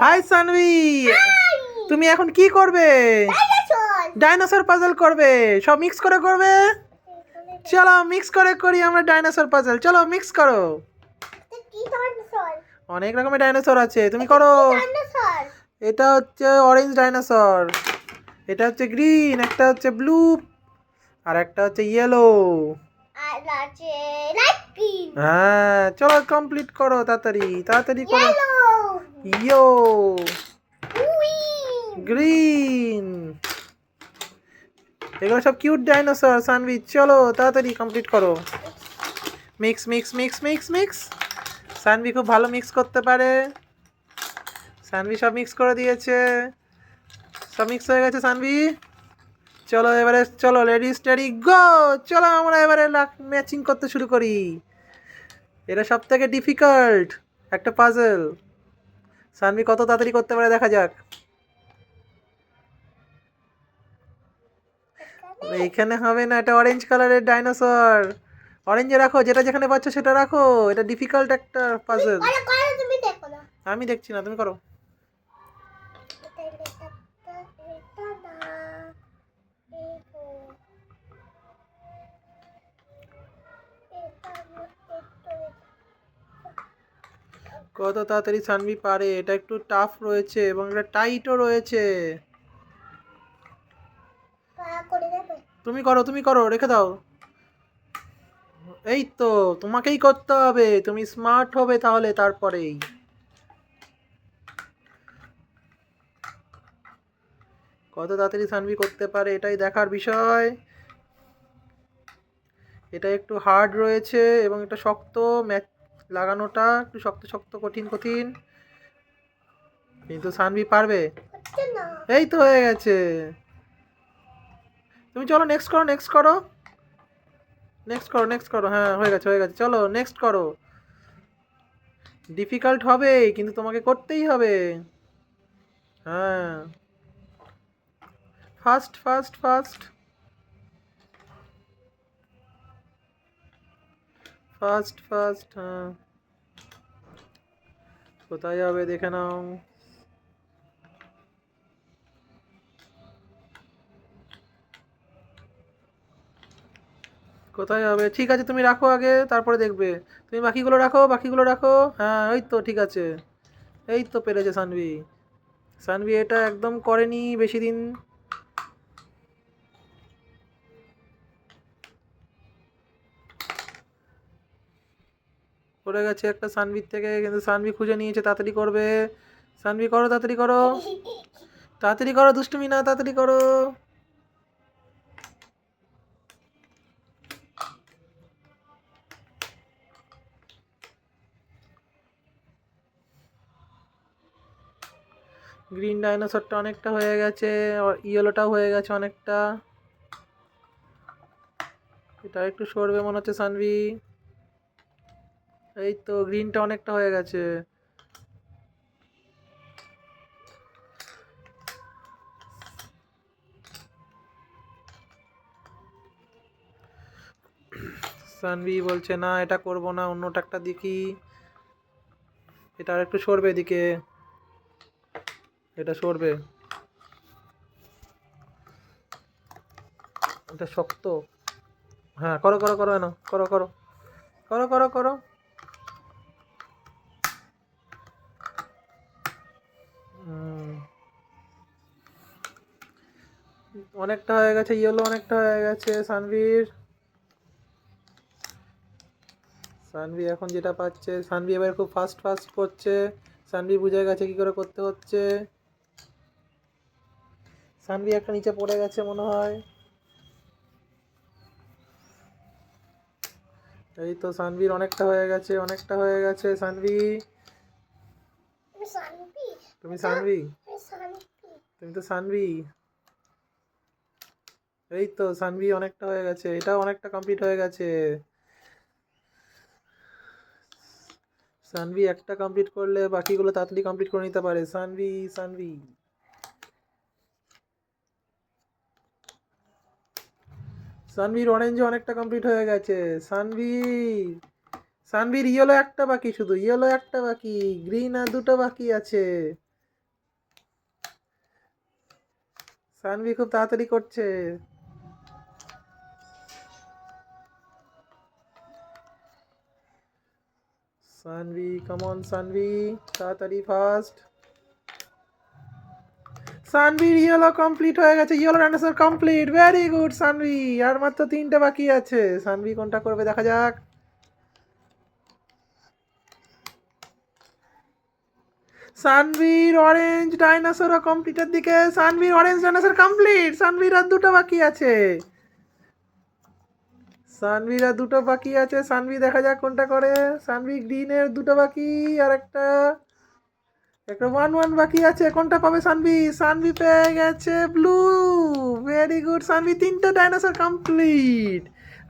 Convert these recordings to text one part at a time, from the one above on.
High Sanvi, তুমি এখন কি করবে? ডাইনোসর পাজল করবে? সব মিক্স করে করবে? চলো মিক্স করে করি আমরা ডাইনোসর পাজল। চলো মিক্স করো। অনেক রকমের ডাইনোসর আছে, তুমি করো। এটা হচ্ছে অরেঞ্জ ডাইনোসর, এটা হচ্ছে গ্রিন, একটা হচ্ছে ব্লু, আর একটা হচ্ছে ইয়েলো। হ্যাঁ চলো কমপ্লিট করো, তাড়াতাড়ি তাড়াতাড়ি করো। ইয়ো গ্রিন, এগুলো সব কিউট ডাইনোসর। সানভি চলো তাড়াতাড়ি কমপ্লিট করো। Mix mix mix mix mix. Sanvi খুব ভালো মিক্স করতে পারে। সানভি সব মিক্স করে দিয়েছে, সব মিক্স হয়ে গেছে সানভি। চলো এবারে চলো, রেডি স্টেডি গো। চলো আমরা এবারে ম্যাচিং করতে শুরু করি। এটা সব থেকে ডিফিকাল্ট একটা পাজল। সানভি কত তাড়াতাড়ি করতে পারে দেখা যাক। এইখানে হবে না, এটা অরেঞ্জ কালারের ডাইনোসর। অরেঞ্জে রাখো, যেটা যেখানে পাচ্ছ সেটা রাখো। এটা ডিফিকাল্ট একটা পাজল। আমি দেখছি না, তুমি করো। কত তাড়াতাড়ি সানভি পারে। এটা একটু টাফ রয়েছে এবং এটা টাইটও রয়েছে। তুমি করো, তুমি করো, রেখে দাও। এই তো তোমাকেই করতে হবে, তুমি স্মার্ট হবে তাহলে তারপরেই। কত তাড়াতাড়ি সানভি করতে পারে এটাই দেখার বিষয়। এটা একটু হার্ড রয়েছে এবং এটা শক্ত, ম্যাচ লাগানোটা একটু শক্ত শক্ত, কঠিন কঠিন, কিন্তু সানভি পারবে। এই তো হয়ে গেছে। তুমি চলো নেক্সট করো, নেক্সট করো, নেক্সট করো, নেক্সট করো। হ্যাঁ হয়ে গেছে হয়ে গেছে, চলো নেক্সট করো। ডিফিকাল্ট হবে কিন্তু তোমাকে করতেই হবে। হ্যাঁ fast fast fast fast fast. হ্যাঁ কোথায় হবে দেখে নাও। কোথায় হবে? ঠিক আছে তুমি রাখো আগে, তারপরে দেখবে। তুমি বাকিগুলো রাখো, বাকিগুলো রাখো। হ্যাঁ ওই তো ঠিক আছে, এই তো পেরেছে সানভি। সানভি এটা একদম করেনি বেশি দিন। পড়ে গেছে একটা সানভির থেকে, কিন্তু সানভি খুঁজে নিয়েছে। তাড়াতাড়ি করবে সানভি, করো তাড়াতাড়ি করো, তাড়াতাড়ি করো, দুষ্টুমি না, তাড়াতাড়ি করো। গ্রিন ডাইনোসরটা অনেকটা হয়ে গেছে, ইয়েলোটাও হয়ে গেছে অনেকটা। এটা একটু সরবে মনে হচ্ছে সানভি। এই তো গ্রিনটা অনেকটা হয়ে গেছে। সানভি বলছে না এটা করব না, অন্যটা একটা দেখি। এটা আর একটু সরবে এদিকে, এটা সরবে, এটা শক্ত। হ্যাঁ করো করো করো, না করো করো করো করো করো। অনেকটা হয়ে গেছে, ইয়েলো অনেকটা হয়ে গেছে সানভির। সানভি এখন যেটা পাচ্ছে, সানভি এবার খুব ফাস্ট ফাস্ট করছে। সানভি বুঝে গেছে কি করে করতে হচ্ছে। সানভি একটা নিচে পড়ে গেছে মনে হয়। এই তো সানভির অনেকটা হয়ে গেছে, অনেকটা হয়ে গেছে সানভি। তুমি সানভি, তুমি তো সানভি। এই তো সানভি অনেকটা হয়ে গেছে, এটাও অনেকটা কমপ্লিট হয়ে গেছে। সানভি একটা কমপ্লিট করলে বাকিগুলো তাড়াতাড়ি কমপ্লিট করে নিতে পারে। সানভি সানভি সানভির অরেঞ্জ অনেকটা কমপ্লিট হয়ে গেছে। সানভি, সানভির ইয়েলো একটা বাকি, শুধু ইয়েলো একটা বাকি, গ্রিন আর দুটো বাকি আছে। সানভি খুব তাড়াতাড়ি করছে। সানভি কামন সানভি, তাড়াতাড়ি ফাস্ট। সানভির ইয়েলো কমপ্লিট হয়ে গেছে, yellow dinosaur complete, very good Sanvi. আর মাত্র 3টে বাকি আছে, সানভি কোনটা করবে দেখা যাক। সানভির অরেঞ্জ ডাইনোসরও কমপ্লিটের দিকে, Sanvir orange dinosaur complete, Sanvir আর 2টো বাকি আছে। সানভির আর 2টো বাকি আছে, সানভি দেখা যাক কোনটা করে। সানভি গ্রিনের 2টো বাকি, আর একটা 1-1 বাকি আছে, কোনটা পাবে সানভি? সানভি পেয়ে গেছে ব্লু, ভেরি গুড সানভি, 3টে ডাইনোসর কমপ্লিট।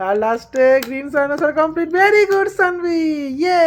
আর লাস্টে green dinosaur complete, very good Sanvi, ইয়ে।